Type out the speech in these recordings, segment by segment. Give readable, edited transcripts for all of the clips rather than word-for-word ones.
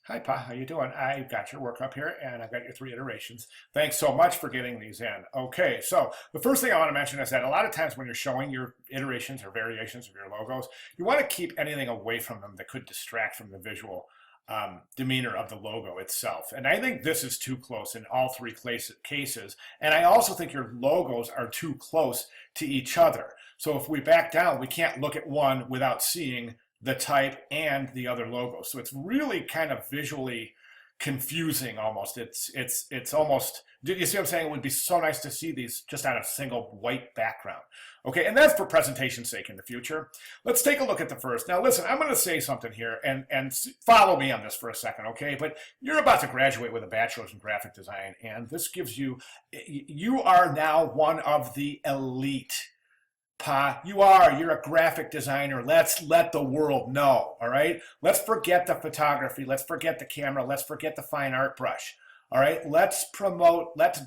Hi, Pa. How you doing? I've got your work up here, and I've got your 3 iterations. Thanks so much for getting these in. Okay, so the first thing I want to mention is that a lot of times when you're showing your iterations or variations of your logos, you want to keep anything away from them that could distract from the visual demeanor of the logo itself. And I think this is too close in all three cases. And I also think your logos are too close to each other. So if we back down, we can't look at one without seeing the type and the other logo. So it's really kind of visually confusing almost. It's almost, do you see what I'm saying? It would be so nice to see these just on a single white background. Okay, and that's for presentation's sake in the future. Let's take a look at the first. Now listen, I'm gonna say something here and follow me on this for a second, okay? But you're about to graduate with a bachelor's in graphic design, and this gives you, you are now one of the elite. Pa, you're a graphic designer. Let's let the world know, all right? Let's forget the photography. Let's forget the camera. Let's forget the fine art brush, all right? Let's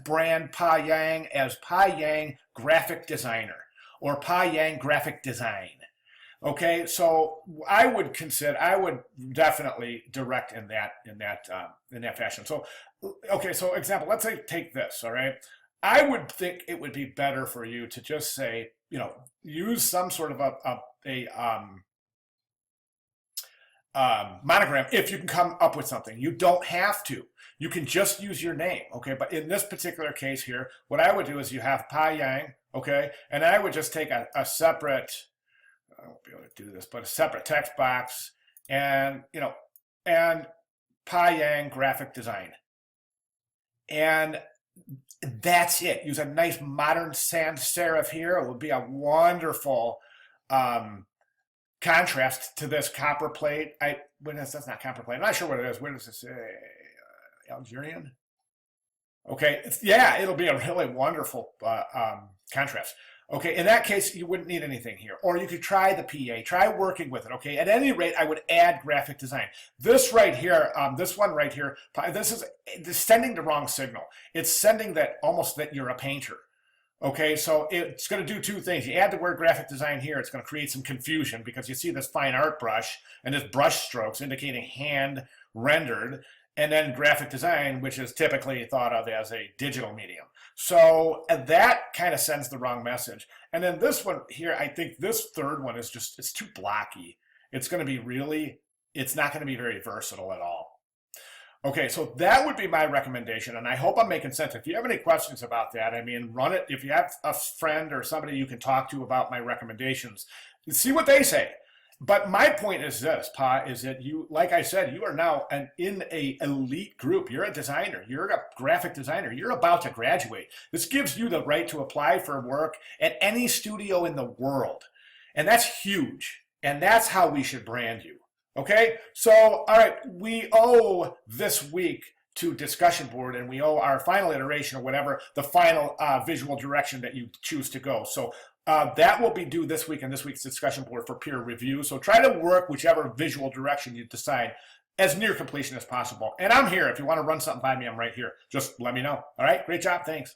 brand Pa Yang as Pa Yang graphic designer or Pa Yang graphic design. Okay, so I would definitely direct in that fashion. So, okay, so example, let's say take this, all right? I would think it would be better for you to just say, use some sort of monogram if you can come up with something. You don't have to. You can just use your name, okay? But in this particular case here, what I would do is you have Pa Yang, okay? And I would just take a separate, I won't be able to do this, but a separate text box and, and Pa Yang graphic design. And that's it. Use a nice modern sans serif here. It would be a wonderful contrast to this copper plate. That's not copper plate. I'm not sure what it is. Where does this say? Algerian? Okay, yeah, it'll be a really wonderful contrast. Okay, in that case, you wouldn't need anything here. Or you could try the PA, try working with it, okay? At any rate, I would add graphic design. This right here, this one right here, this is sending the wrong signal. It's sending that almost that you're a painter. Okay, so it's going to do two things. You add the word graphic design here, it's going to create some confusion because you see this fine art brush and this brush strokes indicating hand rendered, and then graphic design, which is typically thought of as a digital medium. So that kind of sends the wrong message. And then this one here, I think this third one is just, it's too blocky. It's going to be really, it's not going to be very versatile at all. Okay, so that would be my recommendation, and I hope I'm making sense. If you have any questions about that, I mean, run it. If you have a friend or somebody you can talk to about my recommendations, see what they say. But my point is this, Pa, is that you, like I said, you are now in a elite group. You're a designer. You're a graphic designer. You're about to graduate. This gives you the right to apply for work at any studio in the world. And that's huge. And that's how we should brand you. Okay? So, all right, we owe this week to discussion board, and we owe our final iteration or whatever, the final visual direction that you choose to go. So that will be due this week in this week's discussion board for peer review. So try to work whichever visual direction you decide as near completion as possible. And I'm here. If you want to run something by me, I'm right here. Just let me know. All right, great job. Thanks.